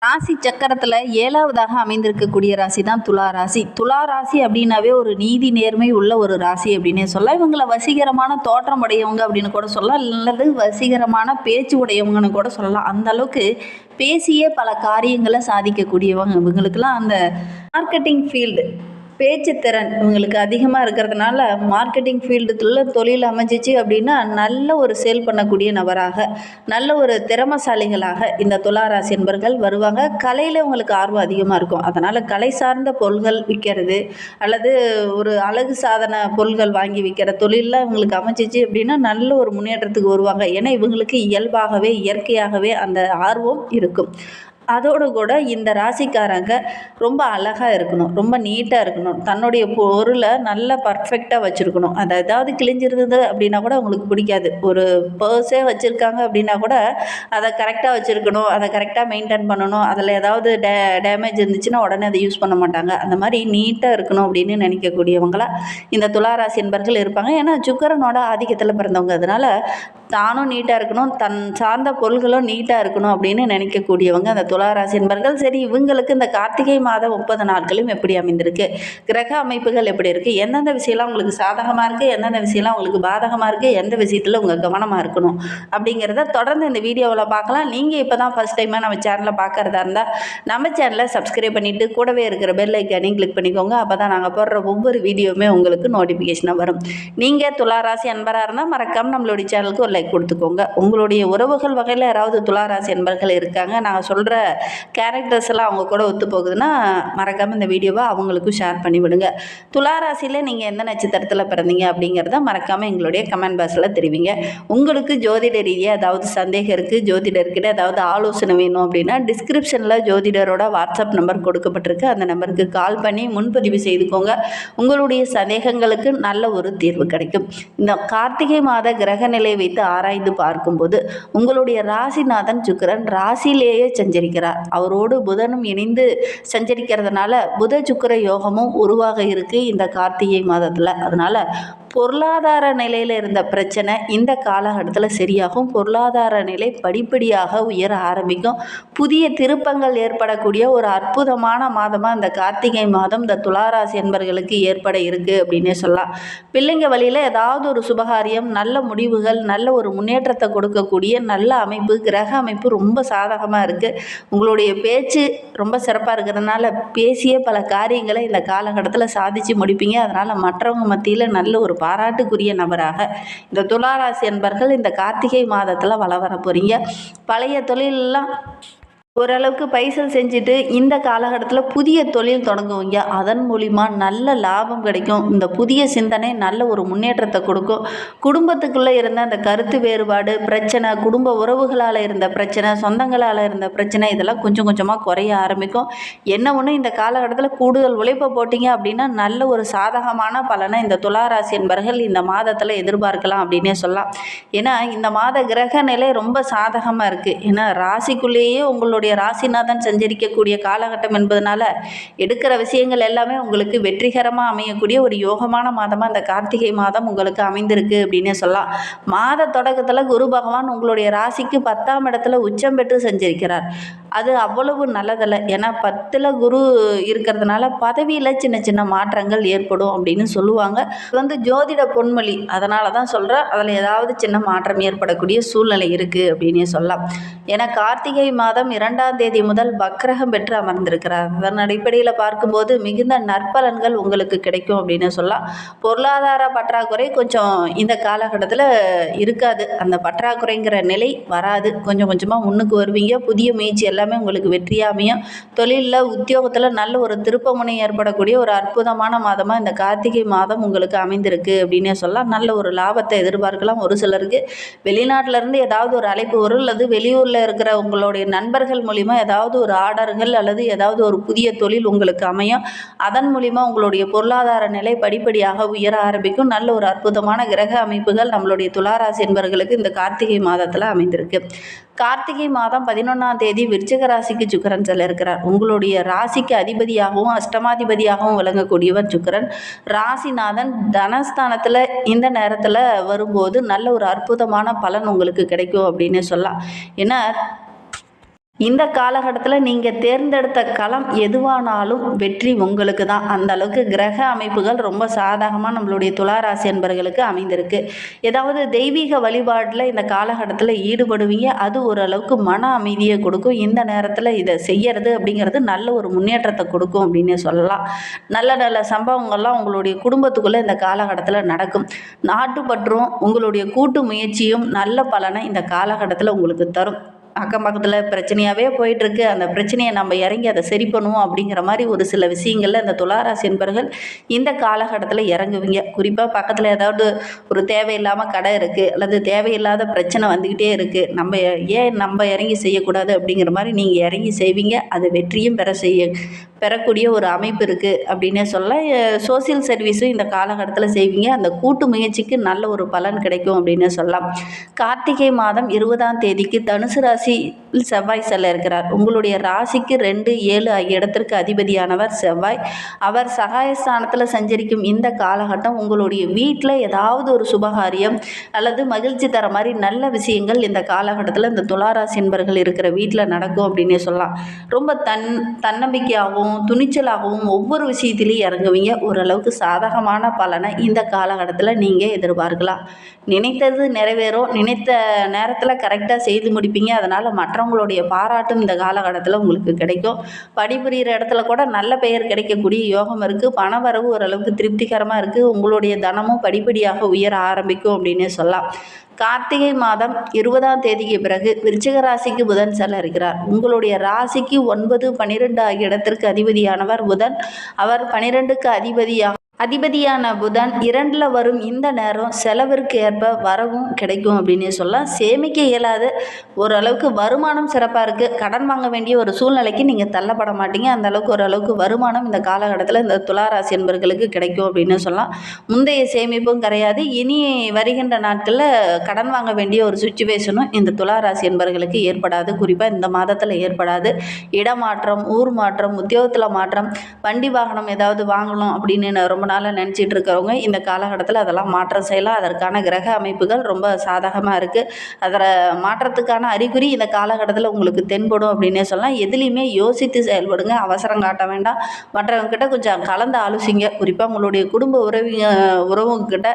ராசி சக்கரத்தில் ஏழாவதாக அமைந்திருக்கக்கூடிய ராசி தான் துலா ராசி. துலா ராசி அப்படின்னாவே ஒரு நீதி நேர்மை உள்ள ஒரு ராசி அப்படின்னே சொல்லலாம். இவங்களை வசீகரமான தோற்றம் உடையவங்க அப்படின்னு கூட சொல்லலாம், அல்லது வசீகரமான பேச்சு உடையவங்கன்னு கூட சொல்லலாம். அந்த அளவுக்கு பேசியே பல காரியங்களை சாதிக்கக்கூடியவங்க. இவங்களுக்கெல்லாம் அந்த மார்க்கெட்டிங் ஃபீல்டு பேச்சு திறன் இவங்களுக்கு அதிகமாக இருக்கிறதுனால மார்க்கெட்டிங் ஃபீல்டுக்குள்ள தொழில் அமைஞ்சிச்சு அப்படின்னா நல்ல ஒரு சேல் பண்ணக்கூடிய நபராக, நல்ல ஒரு திறமசாலிகளாக இந்த துளாராசி என்பர்கள் வருவாங்க. கலையில் உங்களுக்கு ஆர்வம் அதிகமாக இருக்கும். அதனால் கலை சார்ந்த பொருள்கள் விற்கிறது அல்லது ஒரு அழகு சாதன பொருள்கள் வாங்கி விற்கிற தொழிலில் இவங்களுக்கு அமைஞ்சிச்சு அப்படின்னா நல்ல ஒரு முன்னேற்றத்துக்கு வருவாங்க. ஏன்னா இவங்களுக்கு இயல்பாகவே இயற்கையாகவே அந்த ஆர்வம் இருக்கும். அதோடு கூட இந்த ராசிக்காரங்க ரொம்ப அழகாக இருக்கணும், ரொம்ப நீட்டாக இருக்கணும், தன்னுடைய பொருளை நல்லா பர்ஃபெக்டாக வச்சுருக்கணும். அது ஏதாவது கிழிஞ்சிருந்தது அப்படின்னா கூட அவங்களுக்கு பிடிக்காது. ஒரு பர்ஸே வச்சுருக்காங்க அப்படின்னா கூட அதை கரெக்டாக வச்சுருக்கணும், அதை கரெக்டாக மெயின்டைன் பண்ணணும். அதில் ஏதாவது டேமேஜ் இருந்துச்சுன்னா உடனே அதை யூஸ் பண்ண மாட்டாங்க. அந்த மாதிரி நீட்டாக இருக்கணும் அப்படின்னு நினைக்கக்கூடியவங்களாக இந்த துளாராசி என்பர்கள் இருப்பாங்க. ஏன்னா சுக்கிரனோட ஆதிக்கத்தில் பிறந்தவங்க. அதனால் தானும் நீட்டாக இருக்கணும், தன் சார்ந்த பொருள்களும் நீட்டாக இருக்கணும் அப்படின்னு நினைக்கக்கூடியவங்க அந்த துளாராசி என்பர்கள். சரி, இவங்களுக்கு இந்த கார்த்திகை மாதம் 30 நாட்களும் எப்படி அமைந்திருக்கு, கிரக அமைப்புகள் எப்படி இருக்குது, எந்தெந்த விஷயம்லாம் உங்களுக்கு சாதகமாக இருக்குது, எந்தெந்த விஷயம்லாம் உங்களுக்கு பாதகமாக இருக்குது, எந்த விஷயத்தில் உங்கள் கவனமாக இருக்கணும் அப்படிங்கிறத தொடர்ந்து இந்த வீடியோவில் பார்க்கலாம். நீங்கள் இப்போ தான் ஃபஸ்ட் டைமாக நம்ம சேனலை பார்க்குறதா இருந்தால் நம்ம சேனலை சப்ஸ்கிரைப் பண்ணிவிட்டு கூடவே இருக்கிற பெல் ஐக்கானையும் கிளிக் பண்ணிக்கோங்க. அப்போ தான் நாங்கள் போடுற ஒவ்வொரு வீடியோவுமே உங்களுக்கு நோட்டிஃபிகேஷனாக வரும். நீங்கள் துளாராசி அன்பராக இருந்தால் மறக்காமல் நம்மளுடைய சேனலுக்கு ஒரு லைக் கொடுத்துக்கோங்க. உங்களுடைய உறவுகள் வகையில் யாராவது துளாராசி அன்பர்கள் இருக்காங்க, நாங்கள் சொல்கிற கேரக்டர்ஸ் எல்லாம் அவங்க கூட ஒத்து போகுதுன்னா மறக்காமல் இந்த வீடியோவை அவங்களுக்கும் ஷேர் பண்ணி விடுங்க. துளாராசியில் நீங்கள் எந்த நட்சத்திரத்தில் பிறந்தீங்க அப்படிங்கிறத மறக்காமல் எங்களுடைய கமெண்ட் பாக்ஸில் தெரிவிங்க. உங்களுக்கு ஜோதிட ரீதியாக ஏதாவது சந்தேகம் இருக்குது, ஜோதிடர்கிட்ட ஏதாவது ஆலோசனை வேணும் அப்படின்னா டிஸ்கிரிப்ஷனில் ஜோதிடரோட வாட்ஸ்அப் நம்பர் கொடுக்கப்பட்டிருக்கு. அந்த நம்பருக்கு கால் பண்ணி முன்பதிவு செய்துக்கோங்க. உங்களுடைய சந்தேகங்களுக்கு நல்ல ஒரு தீர்வு கிடைக்கும். இந்த கார்த்திகை மாத கிரக நிலை வைத்து ஆராய்ந்து பார்க்கும்போது உங்களுடைய ராசிநாதன் சுக்கிரன் ராசியிலேயே சஞ்சரிக்கிறார். அவரோடு புதனும் இணைந்து சஞ்சரிக்கிறதுனால புத சுக்கிர யோகமும் உருவாக இருக்கு இந்த கார்த்திகை மாதத்தில். அதனால பொருளாதார நிலையில் இருந்த பிரச்சனை இந்த காலகட்டத்தில் சரியாகும். பொருளாதார நிலை படிப்படியாக உயர ஆரம்பிக்கும். புதிய திருப்பங்கள் ஏற்படக்கூடிய ஒரு அற்புதமான மாதமாக இந்த கார்த்திகை மாதம் இந்த துளாராசி என்பர்களுக்கு ஏற்பட இருக்குது அப்படின்னே சொல்லலாம். பிள்ளைங்க வழியில் ஏதாவது ஒரு சுபகாரியம், நல்ல முடிவுகள், நல்ல ஒரு முன்னேற்றத்தை கொடுக்கக்கூடிய நல்ல அமைப்பு, கிரக அமைப்பு ரொம்ப சாதகமாக இருக்குது. உங்களுடைய பேச்சு ரொம்ப சிறப்பாக இருக்கிறதுனால பேசிய பல காரியங்களை இந்த காலகட்டத்தில் சாதித்து முடிப்பீங்க. அதனால் மற்றவங்க மத்தியில் நல்ல ஒரு பாராட்டுக்குரிய நபராக இந்த துளாராசி என்பர்கள் இந்த கார்த்திகை மாதத்தில் வள வர போகிறீங்க. பழைய தொழிலெல்லாம் ஓரளவுக்கு பைசல் செஞ்சுட்டு இந்த காலகட்டத்தில் புதிய தொழில் தொடங்குவீங்க. அதன் மூலிமா நல்ல லாபம் கிடைக்கும். இந்த புதிய சிந்தனை நல்ல ஒரு முன்னேற்றத்தை கொடுக்கும். குடும்பத்துக்குள்ளே இருந்த அந்த கருத்து வேறுபாடு பிரச்சனை, குடும்ப உறவுகளால் இருந்த பிரச்சனை, சொந்தங்களால் இருந்த பிரச்சனை இதெல்லாம் கொஞ்சம் கொஞ்சமாக குறைய ஆரம்பிக்கும். என்ன ஒன்று, இந்த காலகட்டத்தில் கூடுதல் உழைப்பை போட்டிங்க அப்படின்னா நல்ல ஒரு சாதகமான பலனை இந்த துளாராசி என்பர்கள் இந்த மாதத்தில் எதிர்பார்க்கலாம் அப்படின்னே சொல்லலாம். ஏன்னா இந்த மாத கிரக நிலை ரொம்ப சாதகமாக இருக்குது. ஏன்னா ராசிக்குள்ளேயே உங்களுடைய ராசிநாதன் சஞ்சரிக்கக்கூடிய காலகட்டம் என்பதனால எடுக்கிற விஷயங்கள் எல்லாமே உங்களுக்கு வெற்றிகரமாக அமையக்கூடிய ஒரு யோகமான மாதமாக இந்த கார்த்திகை மாதம் உங்களுக்கு அமைந்திருக்கு அப்படின்னே சொல்லலாம். மாத தொடக்கத்தில் குரு பகவான் உங்களுடைய ராசிக்கு 10ஆம் இடத்துல உச்சம் பெற்று சஞ்சரிக்கிறார். அது அவ்வளவு நல்லதில்லை. ஏன்னா 10ல் குரு இருக்கிறதுனால பதவியில் சின்ன சின்ன மாற்றங்கள் ஏற்படும் அப்படின்னு சொல்லுவாங்க. இது ஜோதிட பொன்மொழி, அதனால தான் சொல்கிறேன். அதில் ஏதாவது சின்ன மாற்றம் ஏற்படக்கூடிய சூழ்நிலை இருக்குது அப்படின்னே சொல்லலாம். ஏன்னா கார்த்திகை மாதம் 2ஆம் தேதி முதல் வக்ரகம் பெற்று அமர்ந்திருக்கிறார். அதன் அடிப்படையில் பார்க்கும்போது மிகுந்த நற்பலன்கள் உங்களுக்கு கிடைக்கும் அப்படின்னு சொல்லலாம். பொருளாதார பற்றாக்குறை கொஞ்சம் இந்த காலகட்டத்தில் இருக்காது. அந்த பற்றாக்குறைங்கிற நிலை வராது. கொஞ்சம் கொஞ்சமாக முன்னுக்கு வருவீங்க. புதிய முயற்சி எல்லாமே உங்களுக்கு வெற்றியாக அமையும். தொழிலில், உத்தியோகத்தில் நல்ல ஒரு திருப்பமுனை ஏற்படக்கூடிய ஒரு அற்புதமான மாதமாக இந்த கார்த்திகை மாதம் உங்களுக்கு அமைந்திருக்கு அப்படின்னே சொல்லலாம். நல்ல ஒரு லாபத்தை எதிர்பார்க்கலாம். ஒரு சிலருக்கு வெளிநாட்டிலேருந்து ஏதாவது ஒரு அழைப்பு வரும், அல்லது வெளியூரில் இருக்கிற உங்களுடைய நண்பர்கள் மூலிமா ஏதாவது ஒரு ஆர்டர்கள் அல்லது ஏதாவது ஒரு புதிய தொழில் உங்களுக்கு அமையும். அதன் மூலிமா உங்களுடைய பொருளாதார நிலை படிப்படியாக உயர ஆரம்பிக்கும். நல்ல ஒரு அற்புதமான கிரக அமைப்புகள் நம்மளுடைய துளாராசி என்பவர்களுக்கு இந்த கார்த்திகை மாதத்தில் அமைந்திருக்கு. கார்த்திகை மாதம் 11ஆம் தேதி விருச்சிக ராசிக்கு சுக்கிரன் செல்ல இருக்கிறார். உங்களுடைய ராசிக்கு அதிபதியாகவும் அஷ்டமாதிபதியாகவும் விளங்கக்கூடியவர் சுக்கிரன். ராசிநாதன் தனஸ்தானத்தில் இந்த நேரத்தில் வரும்போது நல்ல ஒரு அற்புதமான பலன் உங்களுக்கு கிடைக்கும் அப்படின்னு சொல்லலாம். ஏன்னா இந்த காலகட்டத்தில் நீங்கள் தேர்ந்தெடுத்த களம் எதுவானாலும் வெற்றி உங்களுக்கு தான். அந்த அளவுக்கு கிரக அமைப்புகள் ரொம்ப சாதகமாக நம்மளுடைய துளாராசி என்பர்களுக்கு அமைந்திருக்கு. ஏதாவது தெய்வீக வழிபாட்டில் இந்த காலகட்டத்தில் ஈடுபடுவீங்க. அது ஓரளவுக்கு மன அமைதியை கொடுக்கும். இந்த நேரத்தில் இதை செய்யறது அப்படிங்கிறது நல்ல ஒரு முன்னேற்றத்தை கொடுக்கும் அப்படின்னு சொல்லலாம். நல்ல நல்ல சம்பவங்கள்லாம் உங்களுடைய குடும்பத்துக்குள்ளே இந்த காலகட்டத்தில் நடக்கும். நாட்டுப்பற்றும் உங்களுடைய கூட்டு முயற்சியும் நல்ல பலனை இந்த காலகட்டத்தில் உங்களுக்கு தரும். அக்கம் பக்கத்தில் பிரச்சனையாகவே போயிட்டுருக்கு, அந்த பிரச்சனையை நம்ம இறங்கி அதை சரி பண்ணுவோம் அப்படிங்கிற மாதிரி ஒரு சில விஷயங்களில் இந்த துளாராசி என்பர்கள் இந்த காலகட்டத்தில் இறங்குவீங்க. குறிப்பாக பக்கத்தில் ஏதாவது ஒரு தேவையில்லாமல் கடை இருக்குது அல்லது தேவையில்லாத பிரச்சனை வந்துக்கிட்டே இருக்குது, நம்ம இறங்கி செய்யக்கூடாது அப்படிங்கிற மாதிரி நீங்கள் இறங்கி செய்வீங்க. அது வெற்றியும் பெறக்கூடிய ஒரு அமைப்பு இருக்குது அப்படின்னே சொல்லலாம். சோசியல் சர்வீஸும் இந்த காலகட்டத்தில் செய்வீங்க. அந்த கூட்டு முயற்சிக்கு நல்ல ஒரு பலன் கிடைக்கும் அப்படின்னு சொல்லலாம். கார்த்திகை மாதம் 20ஆம் தேதிக்கு தனுசு ராசியில் செவ்வாய் செல்ல இருக்கிறார். உங்களுடைய ராசிக்கு 2, 7 ஆகிய இடத்திற்கு அதிபதியானவர் செவ்வாய். அவர் சகாயஸ்தானத்தில் சஞ்சரிக்கும் இந்த காலகட்டம் உங்களுடைய வீட்டில் ஏதாவது ஒரு சுபகாரியம் அல்லது மகிழ்ச்சி தர மாதிரி நல்ல விஷயங்கள் இந்த காலகட்டத்தில் இந்த துளாராசி என்பர்கள் இருக்கிற வீட்டில் நடக்கும் அப்படின்னே சொல்லலாம். ரொம்ப தன்னம்பிக்கையாகவும் துணிச்சலாகவும் ஒவ்வொரு விஷயத்திலையும் இறங்குவீங்க. ஓரளவுக்கு சாதகமான பலனை இந்த காலகட்டத்தில் நீங்கள் எதிர்பார்க்கலாம். நினைத்தது நிறைவேறும். நினைத்த நேரத்தில் கரெக்டாக செய்து முடிப்பீங்க. அதனால் மற்றவங்களுடைய பாராட்டும் இந்த காலகட்டத்தில் உங்களுக்கு கிடைக்கும். பணிபுரிகிற இடத்துல கூட நல்ல பெயர் கிடைக்கக்கூடிய யோகம் இருக்குது. பணவரவு ஓரளவுக்கு திருப்திகரமாக இருக்குது. உங்களுடைய தனமும் படிப்படியாக உயர ஆரம்பிக்கும் அப்படின்னு சொல்லலாம். கார்த்திகை மாதம் 20ஆம் தேதிக்கு பிறகு விருச்சிக ராசிக்கு புதன் செல்ல இருக்கிறார். உங்களுடைய ராசிக்கு 9, 12 ஆகிய இடத்திற்கு அதிபதியானவர் புதன். அவர் 12க்கு அதிபதியான புதன் 2ல் வரும் இந்த நேரம் செலவிற்கு ஏற்ப வரவும் கிடைக்கும் அப்படின்னு சொல்லலாம். சேமிக்க இயலாத ஓரளவுக்கு வருமானம் சிறப்பாக இருக்குது. கடன் வாங்க வேண்டிய ஒரு சூழ்நிலைக்கு நீங்கள் தள்ளப்பட மாட்டீங்க. அந்த அளவுக்கு ஓரளவுக்கு வருமானம் இந்த காலகட்டத்தில் இந்த துளாராசி என்பர்களுக்கு கிடைக்கும் அப்படின்னு சொல்லலாம். முந்தைய சேமிப்பும் கிடையாது. இனி வருகின்ற நாட்களில் கடன் வாங்க வேண்டிய ஒரு சுச்சுவேஷனும் இந்த துளாராசி என்பர்களுக்கு ஏற்படாது. குறிப்பாக இந்த மாதத்தில் ஏற்படாது. இடமாற்றம், ஊர் மாற்றம், உத்தியோகத்தில் மாற்றம், வண்டி வாகனம் ஏதாவது வாங்கணும் அப்படின்னு ரொம்ப நாளாக நினச்சிட்டு இருக்கிறவங்க இந்த காலகட்டத்தில் அதெல்லாம் மாற்றம் செய்யலாம். அதற்கான கிரக அமைப்புகள் ரொம்ப சாதகமாக இருக்குது. அதில் மாற்றத்துக்கான அறிகுறி இந்த காலகட்டத்தில் உங்களுக்கு தென்படும் அப்படின்னே சொல்லலாம். எதுலேயுமே யோசித்து செயல்படுங்க. அவசரம் காட்ட வேண்டாம். மற்றவங்கக்கிட்ட கொஞ்சம் கலந்து ஆலோசிங்க. குறிப்பாக உங்களுடைய குடும்ப உறவுங்கிட்ட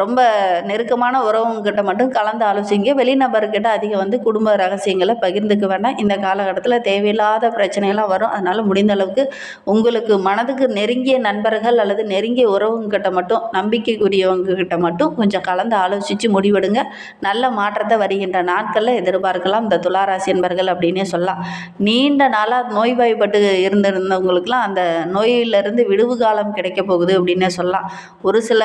ரொம்ப நெருக்கமான உறவுங்கிட்ட மட்டும் கலந்து ஆலோசிங்க. வெளிநபர்கிட்ட அதிகம் குடும்ப ரகசியங்களை பகிர்ந்துக்க வேண்டாம். இந்த காலகட்டத்தில் தேவையில்லாத பிரச்சனைகள்லாம் வரும். அதனால் முடிந்த அளவுக்கு உங்களுக்கு மனதுக்கு நெருங்கிய நண்பர்கள் அல்லது நெருங்கிய உறவுங்கிட்ட மட்டும், நம்பிக்கைக்குரியவங்ககிட்ட மட்டும் கொஞ்சம் கலந்து ஆலோசித்து முடிவெடுங்க. நல்ல மாற்றத்தை வருகின்ற நாட்களில் எதிர்பார்க்கலாம் இந்த துளாராசி என்பர்கள் அப்படின்னே சொல்லலாம். நீண்ட நாளாக நோய்வாய்ப்பட்டு இருந்திருந்தவங்களுக்குலாம் அந்த நோயிலிருந்து விடுவு காலம் கிடைக்க போகுது அப்படின்னே சொல்லலாம். ஒரு சில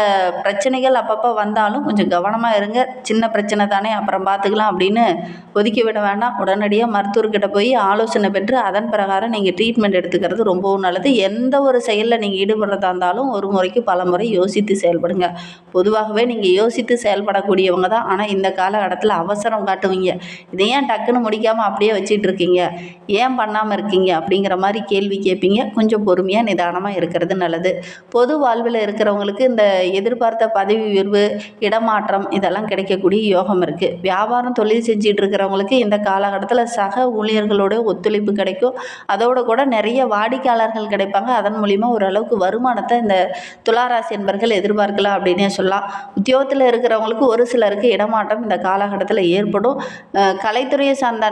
பிரச்சனைகள் அப்பப்போ வந்தாலும் கொஞ்சம் கவனமாக இருங்க. சின்ன பிரச்சனை தானே, அப்புறம் பார்த்துக்கலாம் அப்படின்னு ஒதுக்கி விட வேண்டாம். உடனடியாக மருத்துவர்கிட்ட போய் ஆலோசனை பெற்று அதன் பிரகாரம் நீங்கள் ட்ரீட்மெண்ட் எடுத்துக்கிறது ரொம்பவும் நல்லது. எந்த ஒரு செயலில் நீங்கள் ஈடுபடுறதா இருந்தாலும் ஒரு முறைக்கு பல முறை யோசித்து செயல்படுங்க. பொதுவாகவே நீங்கள் யோசித்து செயல்படக்கூடியவங்க தான். ஆனால் இந்த காலகட்டத்தில் அவசரம் காட்டுவீங்க. இதை ஏன் டக்குன்னு முடிக்காமல் அப்படியே வச்சிட்டு இருக்கீங்க, ஏன் பண்ணாமல் இருக்கீங்க அப்படிங்கிற மாதிரி கேள்வி கேட்பீங்க. கொஞ்சம் பொறுமையாக நிதானமாக இருக்கிறது நல்லது. பொது வாழ்வில் இருக்கிறவங்களுக்கு இந்த எதிர்பார்த்த பதவி உயர்வு, இடமாற்றம் இதெல்லாம் கிடைக்கக்கூடிய யோகம் இருக்குது. வியாபாரம் தொழில் செஞ்சுட்டு இருக்கிறவங்களுக்கு இந்த காலகட்டத்தில் சக ஊழியர்களோட ஒத்துழைப்பு கிடைக்கும். அதோடு கூட நிறைய வாடிக்கையாளர்கள் கிடைப்பாங்க. அதன் மூலிமா ஓரளவுக்கு வருமானத்தை இந்த துளாராசி என்பர்கள் எதிர்பார்க்கலாம் அப்படின்னே சொல்லலாம். உத்தியோகத்தில் இருக்கிறவங்களுக்கு ஒரு சிலருக்கு இடமாற்றம் இந்த காலகட்டத்தில் ஏற்படும். கலைத்துறையை சார்ந்த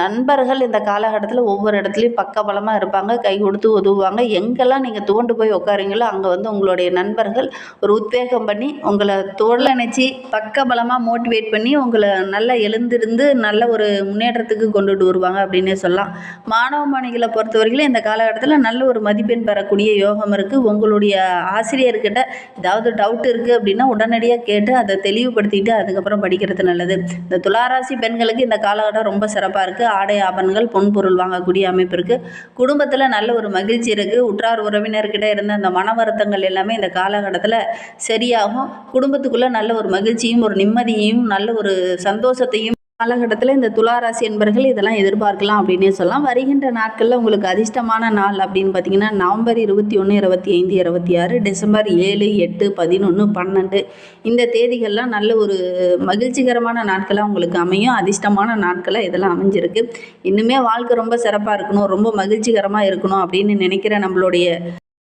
நண்பர்கள் இந்த காலகட்டத்தில் ஒவ்வொரு இடத்துலையும் பக்கபலமாக இருப்பாங்க. கை கொடுத்து உதவுவாங்க. எங்கெல்லாம் நீங்கள் துவண்டு போய் உட்காருங்களோ அங்கே உங்களுடைய நண்பர்கள் ஒரு உத்வேகம் பண்ணி உங்களை தோளில் நினச்சி பக்கபலமாக மோட்டிவேட் பண்ணி உங்களை நல்லா எழுந்திருந்து நல்ல ஒரு முன்னேற்றத்துக்கு கொண்டுட்டு வருவாங்க அப்படின்னே சொல்லலாம். மாணவ மாணவிகளை பொறுத்தவரையிலும் இந்த காலகட்டத்தில் நல்ல ஒரு மதிப்பெண் பெறக்கூடிய யோகம் இருக்குது. உங்களுடைய ஆசிரியர்கிட்ட ஏதாவது டவுட் இருக்குது அப்படின்னா உடனடியாக கேட்டு அதை தெளிவுபடுத்திட்டு அதுக்கப்புறம் படிக்கிறது நல்லது. இந்த துளாராசி பெண்களுக்கு இந்த காலகட்டம் ரொம்ப சிறப்பாக இருக்குது. ஆடை ஆபரணங்கள், பொன்பொருள் வாங்கக்கூடிய அமைப்பு இருக்குது. குடும்பத்தில் நல்ல ஒரு மகிழ்ச்சி இருக்குது. உற்றார் உறவினர்கிட்ட இருந்த அந்த மன வருத்தங்கள் எல்லாமே இந்த காலகட்டத்தில் சரியாகும். குடும்பத்துக்குள்ளே நல்ல ஒரு மகிழ்ச்சியும் ஒரு நிம்மதியையும் நல்ல ஒரு சந்தோஷத்தையும் காலகட்டத்தில் இந்த துளாராசி என்பர்கள் இதெல்லாம் எதிர்பார்க்கலாம் அப்படின்னே சொல்லலாம். வருகின்ற நாட்களில் உங்களுக்கு அதிர்ஷ்டமான நாள் அப்படின்னு பார்த்தீங்கன்னா நவம்பர் 21, 25, 26, டிசம்பர் 7, 8, 11, 12 இந்த தேதிகள்லாம் நல்ல ஒரு மகிழ்ச்சிகரமான நாட்களாக உங்களுக்கு அமையும். அதிர்ஷ்டமான நாட்களாக இதெல்லாம் அமைஞ்சிருக்கு. இன்னுமே வாழ்க்கை ரொம்ப சிறப்பாக இருக்கணும், ரொம்ப மகிழ்ச்சிகரமாக இருக்கணும் அப்படின்னு நினைக்கிற நம்மளுடைய